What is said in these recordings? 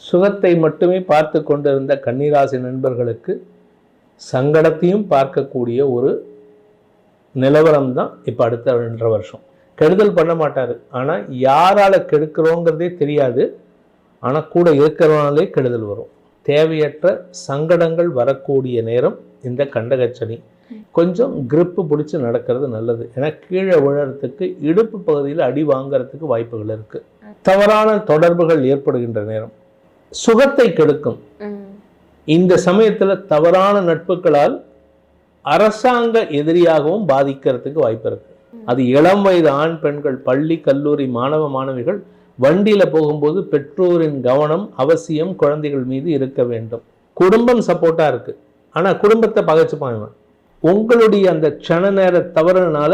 சுகத்தை மட்டுமே பார்த்து கொண்டிருந்த கன்னிராசி நண்பர்களுக்கு சங்கடத்தையும் பார்க்கக்கூடிய ஒரு நிலவரம் தான் இப்போ அடுத்த 2.5 வருஷம். கெடுதல் பண்ண மாட்டார், ஆனால் யாரால் கெடுக்கிறோங்கிறதே தெரியாது, ஆனால் கூட இருக்கிறவனாலே கெடுதல் வரும். தேவையற்ற சங்கடங்கள் வரக்கூடிய நேரம் இந்த கண்டகச்சனி. கொஞ்சம் கிரிப்பு பிடிச்சி நடக்கிறது நல்லது. ஏன்னா கீழே விழறதுக்கு இடுப்பு பகுதியில் அடி வாங்கிறதுக்கு வாய்ப்புகள் இருக்குது. தவறான தொடர்புகள் ஏற்படுகின்ற நேரம் சுகத்தை கெடுக்கும். இந்த சமயத்தில் தவறான நட்புகளால் அரசாங்க எதிரியாகவும் பாதிக்கிறதுக்கு வாய்ப்பு இருக்கு. அது இளம் வயது ஆண் பெண்கள், பள்ளி கல்லூரி மாணவ மாணவிகள் வண்டியில போகும்போது பெற்றோரின் கவனம் அவசியம் குழந்தைகள் மீது இருக்க வேண்டும். குடும்பம் சப்போர்ட்டா இருக்கு, ஆனா குடும்பத்தை பகைச்சுப்பாங்க. உங்களுடைய அந்த க்ஷண நேர தவறுனால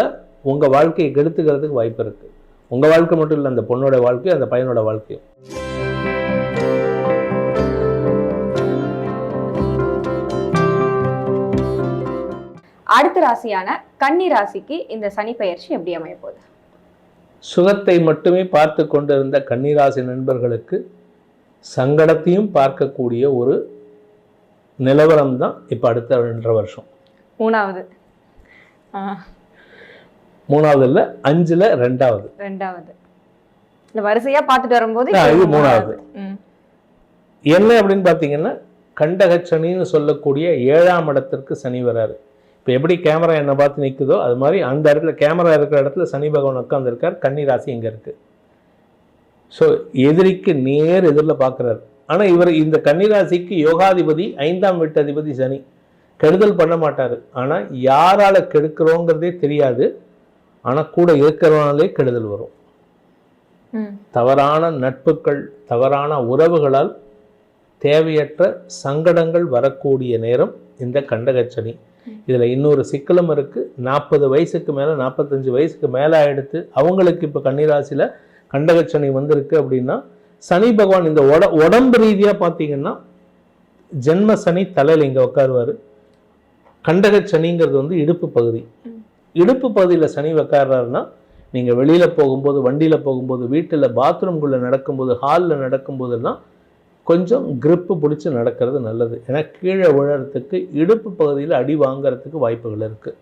உங்க வாழ்க்கையை கெடுத்துக்கிறதுக்கு வாய்ப்பு இருக்கு. உங்க வாழ்க்கை மட்டும் இல்லை, அந்த பொண்ணோட வாழ்க்கையும் அந்த பையனோட வாழ்க்கையும். அடுத்த ராசியான கன்னி ராசிக்கு இந்த சனி பெயர்ச்சி எப்படி அமைய போகுது? சுகத்தை மட்டுமே பார்த்து கொண்டிருந்த கன்னிராசி நண்பர்களுக்கு சங்கடத்தையும் பார்க்கக்கூடிய ஒரு நிலவரம் தான் இப்போ அடுத்த 2.5 வருஷம். மூணாவது இல்லை, 5ல் 2வது இந்த வரிசையா பார்த்துட்டு வரும்போது இது 3வது. என்ன அப்படின்னு பார்த்தீங்கன்னா, கண்டகச்சனின்னு சொல்லக்கூடிய 7ஆம் இடத்திற்கு சனி வராரு. இப்போ எப்படி கேமரா என்னை பார்த்து நிற்குதோ அது மாதிரி அந்த இடத்துல கேமரா இருக்கிற இடத்துல சனி பகவான் உட்காந்துருக்கார். கன்னி ராசி இங்கே இருக்குது. ஸோ எதிரிக்கு நேர் எதிரில் பார்க்குறாரு. ஆனால் இவர் இந்த கன்னிராசிக்கு யோகாதிபதி 5ஆம் வீட்டதிபதி சனி. கெடுதல் பண்ண மாட்டார், ஆனால் யாரால் கெடுக்கிறோங்கிறதே தெரியாது, ஆனால் கூட இருக்கிறவனாலே கெடுதல் வரும். தவறான நட்புகள், தவறான உறவுகளால் தேவையற்ற சங்கடங்கள் வரக்கூடிய நேரம் இந்த கண்டகச்சனி. இதில் இன்னொரு சிக்கலும் இருக்குது. 40 வயசுக்கு மேலே, 45 வயசுக்கு மேலே ஆகிடுத்து அவங்களுக்கு இப்போ கன்னிராசியில் கண்டகச்சனி வந்திருக்கு அப்படின்னா, சனி பகவான் இந்த உடம்பு ரீதியாக பார்த்தீங்கன்னா ஜென்ம சனி தலையில் இங்கே உட்காருவார். கண்டகச்சனிங்கிறது வந்து இடுப்பு பகுதி. இடுப்பு பகுதியில் சனி உட்கார்றாருன்னா, நீங்கள் வெளியில் போகும்போது, வண்டியில் போகும்போது, வீட்டில் பாத்ரூம்குள்ளே நடக்கும்போது, ஹாலில் நடக்கும்போதெல்லாம் கொஞ்சம் கிரிப்பு பிடிச்சி நடக்கிறது நல்லது. ஏன்னா கீழே விழறதுக்கு இடுப்பு பகுதியில் அடி வாங்கிறதுக்கு வாய்ப்புகள் இருக்குது.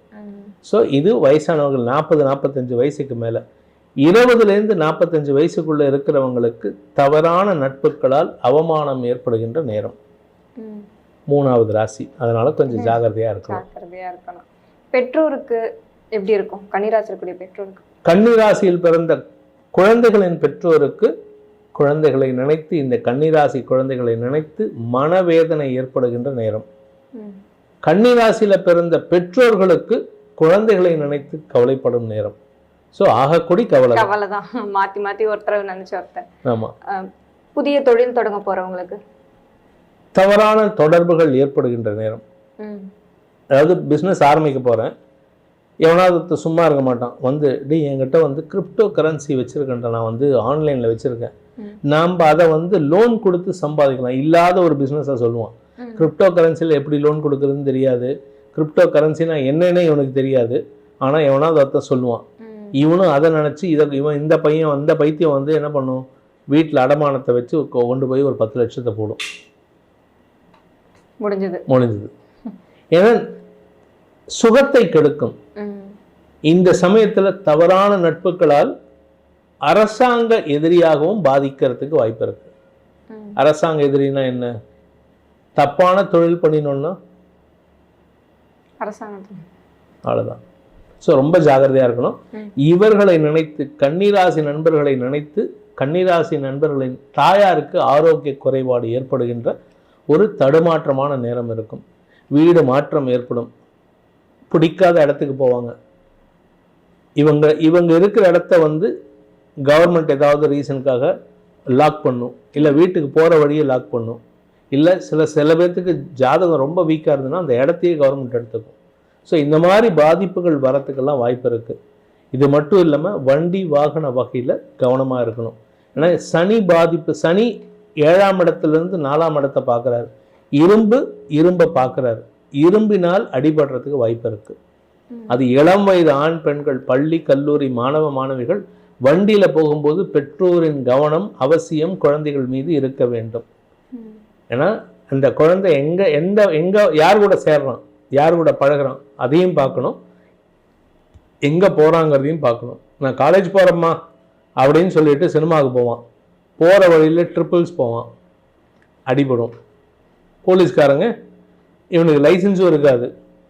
ஸோ இது வயசானவர்கள் 40-45 வயசுக்கு மேலே, 20லேருந்து 45 வயசுக்குள்ளே இருக்கிறவங்களுக்கு தவறான நட்புகளால் அவமானம் ஏற்படுகின்ற நேரம். 3வது ராசி, அதனால கொஞ்சம் ஜாகிரதையாக இருக்கணும். பெற்றோருக்கு எப்படி இருக்கும்? கன்னிராசியில் பெற்றோருக்கு, கன்னிராசியில் பிறந்த குழந்தைகளின் பெற்றோருக்கு குழந்தைகளை நினைத்து, இந்த கன்னிராசி குழந்தைகளை நினைத்து மனவேதனை ஏற்படுகின்ற நேரம். கன்னிராசியில் பிறந்த பெற்றோர்களுக்கு குழந்தைகளை நினைத்து கவலைப்படும் நேரம். ஸோ ஆகக்கூடி கவலைதான். மாற்றி மாற்றி ஒருத்தர் நினைச்சு ஒருத்தர். ஆமாம். புதிய தொழில் தொடங்க போறவங்களுக்கு தவறான தொடர்புகள் ஏற்படுகின்ற நேரம். அதாவது பிஸ்னஸ் ஆரம்பிக்க போகிறேன், எவனாவது சும்மா இருக்க மாட்டான். வந்து என்கிட்ட வந்து கிரிப்டோ கரன்சி வச்சுருக்கேன்டா, நான் வந்து ஆன்லைனில் வச்சுருக்கேன், நாம் அதை வந்து லோன் கொடுத்து சம்பாதிக்கலாம். இல்லாத ஒரு பிஸ்னஸாக சொல்லுவான். கிரிப்டோ கரன்சியில் எப்படி லோன் கொடுக்குறதுன்னு தெரியாது, கிரிப்டோ கரன்சினா என்னன்னே இவனுக்கு தெரியாது. ஆனால் எவனாவது ஒருத்தர் சொல்லுவான். இவனும் அதை நினச்சி இவன் இந்த பையன் அந்த பைத்தியம் வந்து என்ன பண்ணும், வீட்டில் அடமானத்தை வச்சு கொண்டு போய் ஒரு 10 லட்சத்தை போடும். முடிஞ்சது. ஏன்னா சுகத்தை கெடுக்கும். இந்த சமயத்தில் தவறான நட்புகளால் அரசாங்க எதிரியாகவும் பாதிக்கிறதுக்கு வாய்ப்பு இருக்கு. அரசாங்க எதிரினா என்ன? தப்பான தொழில் பண்ணினோம்னா அவ்வளோதான். ஸோ ரொம்ப ஜாகிரதையாக இருக்கணும். இவர்களை நினைத்து, கன்னிராசி நண்பர்களை நினைத்து, கன்னிராசி நண்பர்களின் தாயாருக்கு ஆரோக்கிய குறைபாடு ஏற்படுகின்ற ஒரு தடுமாற்றமான நேரம் இருக்கும். வீடு மாற்றம் ஏற்படும். பிடிக்காத இடத்துக்கு போவாங்க. இவங்க இருக்கிற இடத்த வந்து கவர்மெண்ட் ஏதாவது ரீசனுக்காக லாக் பண்ணும், இல்லை வீட்டுக்கு போகிற வழியை லாக் பண்ணும், இல்லை சில பேர்த்துக்கு ஜாதகம் ரொம்ப வீக்காக இருந்ததுன்னா அந்த இடத்தையே கவர்மெண்ட் எடுத்துக்கும். ஸோ இந்த மாதிரி பாதிப்புகள் வரத்துக்கெல்லாம் வாய்ப்பு இருக்குது. இது மட்டும் இல்லாமல் வண்டி வாகன வகையில் கவனமாக இருக்கணும். ஏன்னா சனி பாதிப்பு, சனி 7ஆம் இடத்துலேருந்து 4ஆம் இடத்தை பார்க்குறாரு. இரும்பை பார்க்குறாரு. இரும்பினால் அடிபடுறதுக்கு வாய்ப்பு இருக்குது. அது இளம் வயது ஆண் பெண்கள், பள்ளி கல்லூரி மாணவ மாணவிகள் வண்டியில் போகும்போது பெற்றோரின் கவனம் அவசியம் குழந்தைகள் மீது இருக்க வேண்டும். ஏன்னா அந்த குழந்தை எங்கே யார் கூட சேர்றான், யார் கூட பழகுறான் அதையும் பார்க்கணும், எங்கே போகிறாங்கிறதையும் பார்க்கணும். நான் காலேஜ் போகிறேம்மா அப்படின்னு சொல்லிட்டு சினிமாவுக்கு போவான், போகிற வழியில் ட்ரிப்பிள்ஸ் போவான், அடிபடும். போலீஸ்காரங்க இவனுக்கு லைசன்ஸும் இருக்காது,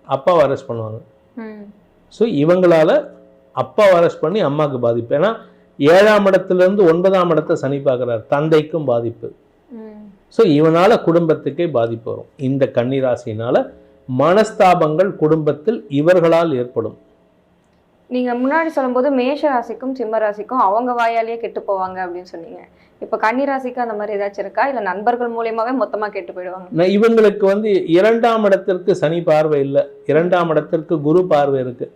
அப்பாவை அரெஸ்ட் பண்ணுவாங்க. ஸோ இவங்களால் அப்பாவை அரெஸ்ட் பண்ணி அம்மாவுக்கு பாதிப்பு. ஏன்னா 7ஆம் இடத்துலேருந்து 9ஆம் இடத்தை சனி பார்க்குறாரு, தந்தைக்கும் பாதிப்பு. ஸோ இவனால் குடும்பத்துக்கே பாதிப்பு வரும். இந்த கன்னிராசினால் மனஸ்தாபங்கள் குடும்பத்தில் இவர்களால் ஏற்படும். நீங்கள் முன்னாடி சொல்லும்போது மேஷ ராசிக்கும் சிம்ம ராசிக்கும் அவங்க வாயாலேயே கெட்டு போவாங்க அப்படின்னு சொன்னீங்க. இப்போ கன்னிராசிக்கு அந்த மாதிரி ஏதாச்சும் இருக்கா, இல்லை நண்பர்கள் மூலியமாவே மொத்தமாக கெட்டு போயிடுவாங்க? இவங்களுக்கு 2ஆம் இடத்திற்கு சனி பார்வை இல்லை, 2ஆம் இடத்திற்கு குரு பார்வை இருக்கு.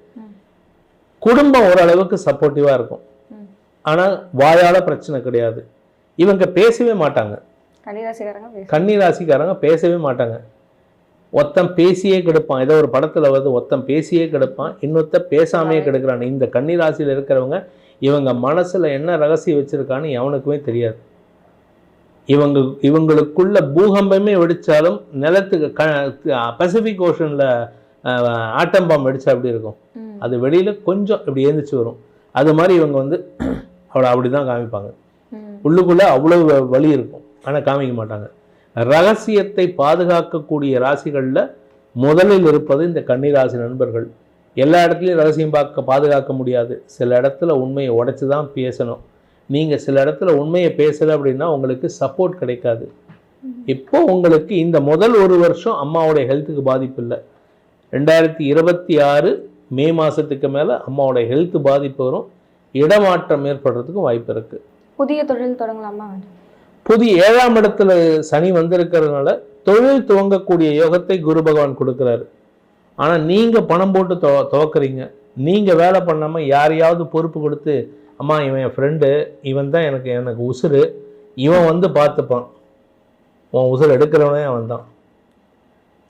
குடும்பம் ஓரளவுக்கு சப்போர்ட்டிவாக இருக்கும், ஆனால் வாயால பிரச்சனை கிடையாது. இவங்க பேசவே மாட்டாங்க, கன்னிராசிக்காரங்க பேசவே மாட்டாங்க. ஒருத்தன் பேசியே கெடுப்பான், ஏதோ ஒரு படத்தில் வந்து ஒருத்தன் பேசியே கெடுப்பான், இன்னொருத்த பேசாமையே கெடுக்கிறான். இந்த கன்னிராசியில் இருக்கிறவங்க இவங்க மனசில் என்ன ரகசியம் வச்சுருக்கான்னு எவனுக்குமே தெரியாது. இவங்களுக்குள்ள பூகம்பமே வெடித்தாலும் நிலத்துக்கு பசிபிக் ஓஷனில் ஆட்டம் பாம்பு வெடிச்சா அப்படி இருக்கும், அது வெளியில் கொஞ்சம் இப்படி எழுந்திரிச்சு வரும். அது மாதிரி இவங்க வந்து அப்படி தான் காமிப்பாங்க. உள்ளுக்குள்ளே அவ்வளவு வலி இருக்கும், ஆனால் காமிக்க மாட்டாங்க. ரகசியத்தை பாதுகாக்கக்கூடிய ராசிகளில் முதலில் இருப்பது இந்த கன்னிராசி நண்பர்கள். எல்லா இடத்துலையும் ரகசியம் பாதுகாக்க முடியாது, சில இடத்துல உண்மையை உடைச்சி தான் பேசணும். நீங்கள் சில இடத்துல உண்மையை பேசலை அப்படின்னா உங்களுக்கு சப்போர்ட் கிடைக்காது. இப்போ உங்களுக்கு இந்த முதல் ஒரு வருஷம் அம்மாவோடைய ஹெல்த்துக்கு பாதிப்பு இல்லை. 2026 மே மாதத்துக்கு மேலே அம்மாவோட ஹெல்த் பாதிப்பு வரும், இடமாற்றம் ஏற்படுறதுக்கும் வாய்ப்பு இருக்குது. புதிய தொழில் தொடங்கலாமா? புதிய 7ஆம் இடத்துல சனி வந்திருக்கிறதுனால தொழில் துவங்கக்கூடிய யோகத்தை குரு பகவான் கொடுக்குறாரு. ஆனால் நீங்கள் பணம் போட்டு துவக்குறீங்க, நீங்கள் வேலை பண்ணாமல் யாரையாவது பொறுப்பு கொடுத்து, அம்மா இவன் என் ஃப்ரெண்டு, இவன் தான் எனக்கு உசுறு, இவன் வந்து பார்த்துப்பான், உன் உசுறு எடுக்கிறவனே அவன் தான்.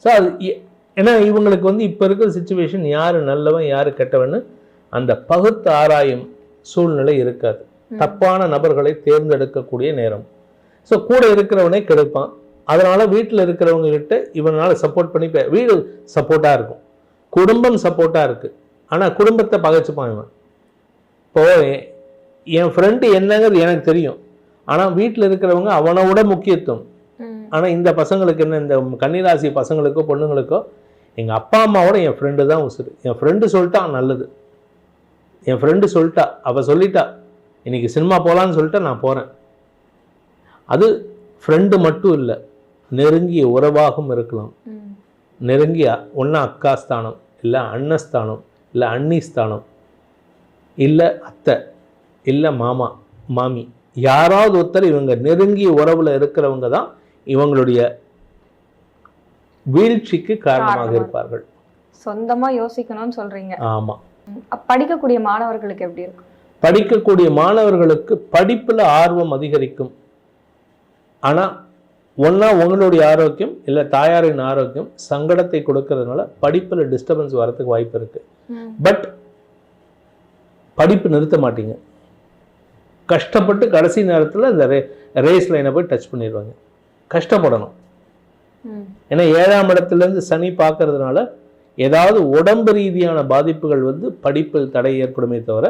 ஸோ அது ஏன்னா இவங்களுக்கு வந்து இப்போ இருக்கிற சுச்சுவேஷன் யார் நல்லவன் யார் கெட்டவன்னு அந்த பகுத்து ஆராயும் சூழ்நிலை இருக்காது. தப்பான நபர்களை தேர்ந்தெடுக்கக்கூடிய நேரம். ஸோ கூட இருக்கிறவனே கெடுப்பான். அதனால வீட்டில் இருக்கிறவங்க கிட்ட இவனால சப்போர்ட் பண்ணி வீடு சப்போர்ட்டாக இருக்கும், குடும்பம் சப்போர்ட்டாக இருக்கு, ஆனால் குடும்பத்தை பகைச்சுப்பான் இவன். இப்போ என் ஃப்ரெண்டு என்னங்கிறது எனக்கு தெரியும், ஆனால் வீட்டில் இருக்கிறவங்க அவனோட முக்கியத்துவம். ஆனால் இந்த பசங்களுக்கு என்ன, இந்த கன்னிராசி பசங்களுக்கோ பொண்ணுங்களுக்கோ எங்கள் அப்பா அம்மாவோட என் ஃப்ரெண்டு தான் உசுறு. என் ஃப்ரெண்டு சொல்லிட்டா நல்லது, என் ஃப்ரெண்டு சொல்லிட்டா, அவள் சொல்லிட்டா இன்னைக்கு சினிமா போகலான்னு சொல்லிட்டா நான் போகிறேன். அது ஃப்ரெண்டு மட்டும் இல்லை, நெருங்கிய உறவாகவும் இருக்கலாம். நெருங்கிய ஒன்றா அக்கா ஸ்தானம், இல்லை அண்ணஸ்தானம், இல்லை அண்ணி ஸ்தானம், இல்லை அத்தை, இல்லை மாமா மாமி, யாராவது ஒருத்தர் இவங்க நெருங்கிய உறவில் இருக்கிறவங்க தான் இவங்களுடைய வீழ்ச்சிக்கு காரணமாக இருப்பார்கள். சொந்தமா யோசிக்கணும்னு சொல்றீங்க. ஆமா. படிக்கக்கூடிய மாணவர்களுக்கு எப்படி இருக்கும்? படிக்கக்கூடிய மாணவர்களுக்கு படிப்புல ஆர்வம் அதிகரிக்கும். ஆனா ஒன்னா உங்களுடைய ஆரோக்கியம் இல்லை தாயாரின் ஆரோக்கியம் சங்கடத்தை கொடுக்கறதுனால படிப்புல டிஸ்டர்பன்ஸ் வரதுக்கு வாய்ப்பு இருக்கு. பட் படிப்பு நிறுத்த மாட்டீங்க, கஷ்டப்பட்டு கடைசி நேரத்தில் இந்த ரேஸ் லைனை போய் டச் பண்ணிடுவாங்க. கஷ்டப்படணும். ஏன்னா 7ஆம் இடத்துலேருந்து சனி பார்க்கறதுனால ஏதாவது உடம்பு ரீதியான பாதிப்புகள் வந்து படிப்பில் தடை ஏற்படுமே தவிர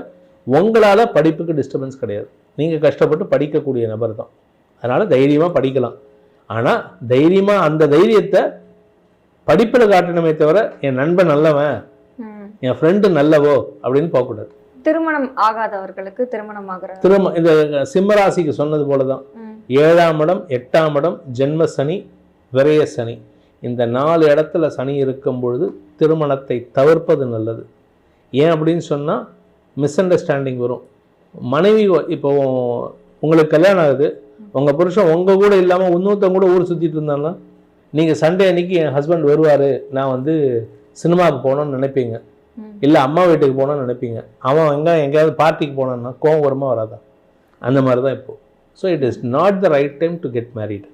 உங்களால் படிப்புக்கு டிஸ்டர்பன்ஸ் கிடையாது. நீங்கள் கஷ்டப்பட்டு படிக்கக்கூடிய நபர் தான், அதனால் தைரியமாக படிக்கலாம். ஆனால் தைரியமாக அந்த தைரியத்தை படிப்பில் காட்டணுமே தவிர என் நண்பன் நல்லவன், என் ஃப்ரெண்டு நல்லவோ அப்படின்னு போகக்கூடாது. திருமணம் ஆகாதவர்களுக்கு திருமணம் ஆகிற இந்த சிம்மராசிக்கு சொன்னது போல தான் 7ஆம் இடம் 8ஆம் இடம் ஜென்ம சனி விரய சனி, இந்த 4 இடத்துல சனி இருக்கும் பொழுது திருமணத்தை தவிர்ப்பது நல்லது. ஏன் அப்படின்னு சொன்னால் மிஸ் அண்டர்ஸ்டாண்டிங் வரும். மனைவி இப்போ உங்களுக்கு கல்யாணம் ஆகுது, உங்கள் புருஷன் உங்கள் கூட இல்லாமல் இன்னொருத்தவங்க கூட ஊர் சுற்றிட்டு இருந்தாங்கன்னா நீங்கள் சண்டே அன்னைக்கு என் ஹஸ்பண்ட் வருவார், நான் வந்து சினிமாவுக்கு போகணும்னு நினைப்பீங்க, இல்லை அம்மா வீட்டுக்கு போகணும்னு நினைப்பீங்க. அவன் எங்கேயாவது பார்ட்டிக்கு போனான்னா கோவம் வருமா வராதா? அந்த மாதிரி தான் இப்போது. So it is not the right time to get married.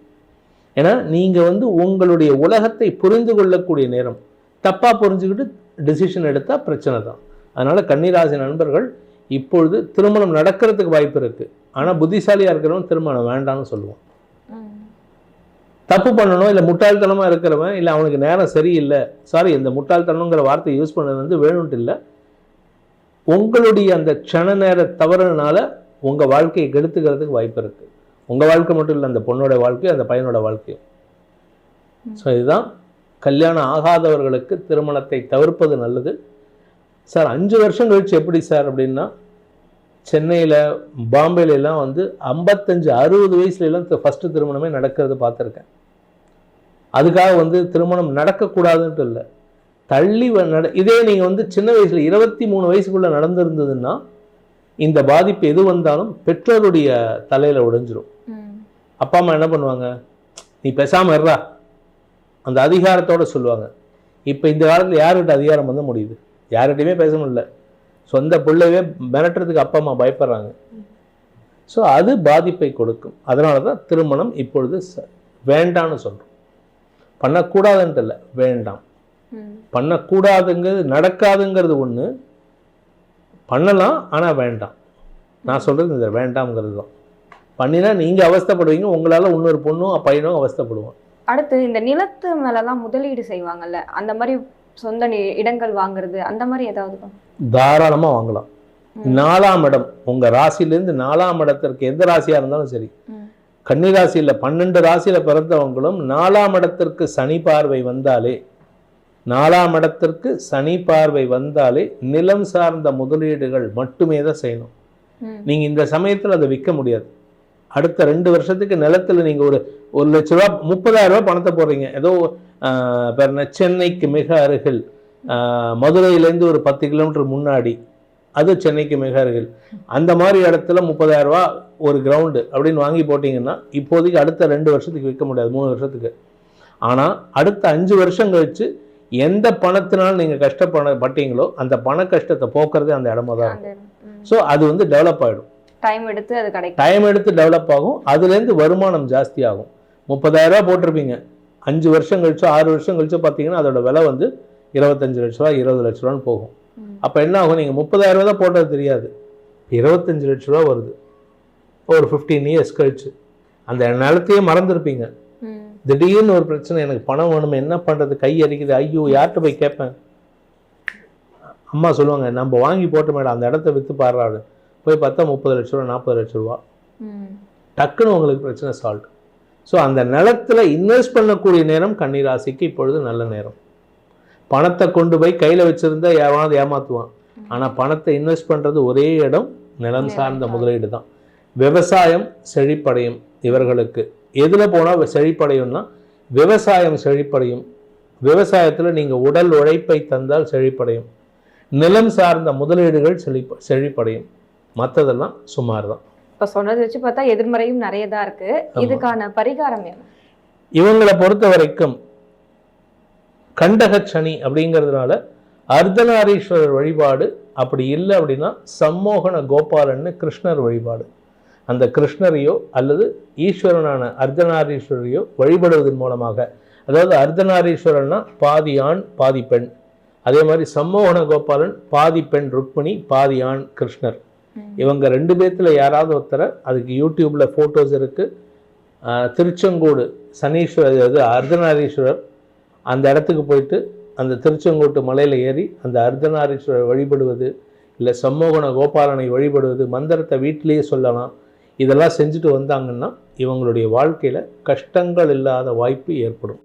ஏன்னா நீங்கள் வந்து உங்களுடைய உலகத்தை புரிந்து கொள்ளக்கூடிய நேரம். தப்பாக புரிஞ்சுக்கிட்டு டிசிஷன் எடுத்தால் பிரச்சனை தான். அதனால் கன்னிராசி நண்பர்கள் இப்பொழுது திருமணம் நடக்கிறதுக்கு வாய்ப்பு இருக்குது. ஆனால் புத்திசாலியாக இருக்கிறவன் திருமணம் வேண்டாம்னு சொல்லுவான். தப்பு பண்ணணும், இல்லை முட்டாள்தனமாக இருக்கிறவன், இல்லை அவனுக்கு நேரம் சரியில்லை, சாரி இந்த முட்டாள்தனங்கிற வார்த்தையை யூஸ் பண்ணது வந்து வேணும்ட்டு இல்லை, உங்களுடைய அந்த க்ஷண நேர தவறுனால உங்கள் வாழ்க்கையை கெடுத்துக்கிறதுக்கு வாய்ப்பு இருக்குது. உங்கள் வாழ்க்கை மட்டும் இல்லை, அந்த பொண்ணோட வாழ்க்கையும் அந்த பையனோட வாழ்க்கையும். ஸோ இதுதான் கல்யாணம் ஆகாதவர்களுக்கு திருமணத்தை தவிர்ப்பது நல்லது. சார் 5 வருஷம் கழிச்சு எப்படி சார் அப்படின்னா, சென்னையில் பாம்பேலாம் வந்து 55-60 வயசுலாம் ஃபஸ்ட்டு திருமணமே நடக்கிறது பார்த்துருக்கேன். அதுக்காக வந்து திருமணம் நடக்கக்கூடாதுன்ட்டு இல்லை, தள்ளி இதே நீங்கள் வந்து சின்ன வயசில் 23 வயசுக்குள்ளே நடந்திருந்ததுன்னா இந்த பாதிப்பு எது வந்தாலும் பெற்றோருடைய தலையில் உடைஞ்சிரும். அப்பா அம்மா என்ன பண்ணுவாங்க, நீ பேசாமல் இருறா, அந்த அதிகாரத்தோடு சொல்லுவாங்க. இப்போ இந்த காலத்தில் யார்கிட்ட அதிகாரம் வந்து முடியுது, யார்கிட்டையுமே பேச முடியல, சொந்த பிள்ளைவே மிரட்டுறதுக்கு அப்பா அம்மா பயப்படுறாங்க. ஸோ அது பாதிப்பை கொடுக்கும். அதனால தான் திருமணம் இப்பொழுது வேண்டான்னு சொல்கிறோம். பண்ணக்கூடாதுன்ட்டு இல்லை, வேண்டாம். பண்ணக்கூடாதுங்கிறது நடக்காதுங்கிறது ஒன்று, பண்ணலாம் ஆனால் வேண்டாம். நான் சொல்கிறது இந்த வேண்டாம்ங்கிறது தான். பண்ணினா நீங்கள் அவஸ்தைப்படுவீங்க, உங்களால் இன்னொரு பொண்ணும் பையனும் அவஸ்தைப்படுவான். அடுத்து இந்த நிலத்து மேலெல்லாம் முதலீடு செய்வாங்கல்ல, அந்த மாதிரி சொந்த இடங்கள் வாங்குறது அந்த மாதிரி ஏதாவது தாராளமாக வாங்கலாம். 4ஆம் இடம் உங்கள் ராசியிலேருந்து 4ஆம் இடத்திற்கு எந்த ராசியாக இருந்தாலும் சரி, கன்னிராசியில் 12 ராசியில் பிறந்தவங்களும் 4ஆம் இடத்திற்கு சனி பார்வை வந்தாலே, 4ஆம் இடத்திற்கு சனி பார்வை வந்தாலே நிலம் சார்ந்த முதலீடுகள் மட்டுமே தான் செய்யணும். நீங்கள் இந்த சமயத்தில் அதை விற்க முடியாது. அடுத்த 2 வருஷத்துக்கு நிலத்தில் நீங்கள் ஒரு 1 லட்ச ரூபா 30,000 ரூபா பணத்தை போடுறீங்க, ஏதோ சென்னைக்கு மிக அருகில், மதுரையிலேருந்து ஒரு 10 கிலோமீட்டர் முன்னாடி, அது சென்னைக்கு மிக அருகில், அந்த மாதிரி இடத்துல 30,000 ரூபா ஒரு கிரவுண்டு அப்படின்னு வாங்கி போட்டிங்கன்னா இப்போதைக்கு அடுத்த 2 வருஷத்துக்கு விற்க முடியாது, 3 வருஷத்துக்கு. ஆனால் அடுத்த 5 வருஷம் கழிச்சு எந்த பணத்தினாலும் நீங்கள் கஷ்டப்பட்டீங்களோ அந்த பண கஷ்டத்தை போக்குறதே அந்த இடமா தான் இருக்கும். ஸோ அது வந்து டெவலப் ஆகிடும், டைம் எடுத்து டெவலப் ஆகும், அதுலேருந்து வருமானம் ஜாஸ்தி ஆகும். 30,000 ரூபா போட்டிருப்பீங்க, 5 வருஷம் கழிச்சோ 6 வருஷம் கழிச்சோ பார்த்தீங்கன்னா அதோட விலை வந்து 25 லட்ச ரூபா 20 லட்ச ரூபான்னு போகும். அப்போ என்ன ஆகும், நீங்கள் 30,000 ரூபா தான் போட்டது தெரியாது, 25 லட்ச ரூபா வருது ஒரு 15 இயர்ஸ் கழிச்சு. அந்த நிலத்தையே மறந்துருப்பீங்க. திடீர்னு ஒரு பிரச்சனை, எனக்கு பணம் வேணும், என்ன பண்ணுறது, கை அடிக்குது, ஐயோ யார்கிட்ட போய் கேட்பேன். அம்மா சொல்லுவாங்க, நம்ம வாங்கி போட்ட மேடம் அந்த இடத்த விற்று பாடுறாரு, போய் பார்த்தா 30 லட்ச ரூபா 40 லட்ச ரூபா, டக்குன்னு உங்களுக்கு பிரச்சனை சால்வ். ஸோ அந்த நிலத்தில் இன்வெஸ்ட் பண்ணக்கூடிய நேரம் கன்னிராசிக்கு இப்பொழுது நல்ல நேரம். பணத்தை கொண்டு போய் கையில் வச்சுருந்தா எவனாவது ஏமாற்றுவான். ஆனால் பணத்தை இன்வெஸ்ட் பண்ணுறது ஒரே இடம் நிலம் சார்ந்த முதலீடு தான். விவசாயம் செழிப்படையும். இவர்களுக்கு எதில் போனால் செழிப்படையும்னா விவசாயம் செழிப்படையும். விவசாயத்தில் நீங்கள் உடல் உழைப்பை தந்தால் செழிப்படையும். நிலம் சார்ந்த முதலீடுகள் செழிப்படையும். மற்றதெல்லாம் சுமார் தான். இப்போ சொன்னது வச்சு பார்த்தா எதிர்மறையும் நிறைய தான் இருக்கு. இதுக்கான பரிகாரம் என்ன? இவங்களை பொறுத்த வரைக்கும் கண்டக சனி அப்படிங்கிறதுனால அர்த்தநாரீஸ்வரர் வழிபாடு, அப்படி இல்லை அப்படின்னா சம்மோகன கோபாலன்னு கிருஷ்ணர் வழிபாடு. அந்த கிருஷ்ணரையோ அல்லது ஈஸ்வரனான அர்த்தநாரீஸ்வரரையோ வழிபடுவதன் மூலமாக, அதாவது அர்த்தநாரீஸ்வரன்னா பாதி ஆண் பாதி பெண், அதே மாதிரி சம்மோகன கோபாலன் பாதி பெண் ருக்மிணி, பாதி ஆண் கிருஷ்ணர். இவங்க 2 பேர்த்துல யாராவது ஒருத்தரை, அதுக்கு யூடியூப்ல ஃபோட்டோஸ் இருக்கு, திருச்செங்கோடு சனீஸ்வரர், அதாவது அர்த்தநாரீஸ்வரர், அந்த இடத்துக்கு போயிட்டு அந்த திருச்செங்கோட்டு மலையில் ஏறி அந்த அர்த்தநாரீஸ்வரர் வழிபடுவது, இல்லை சம்மோகன கோபாலனை வழிபடுவது, மந்திரத்தை வீட்டிலேயே சொல்லலாம். இதெல்லாம் செஞ்சுட்டு வந்தாங்கன்னா இவங்களுடைய வாழ்க்கையில் கஷ்டங்கள் இல்லாத வாய்ப்பு ஏற்படும்.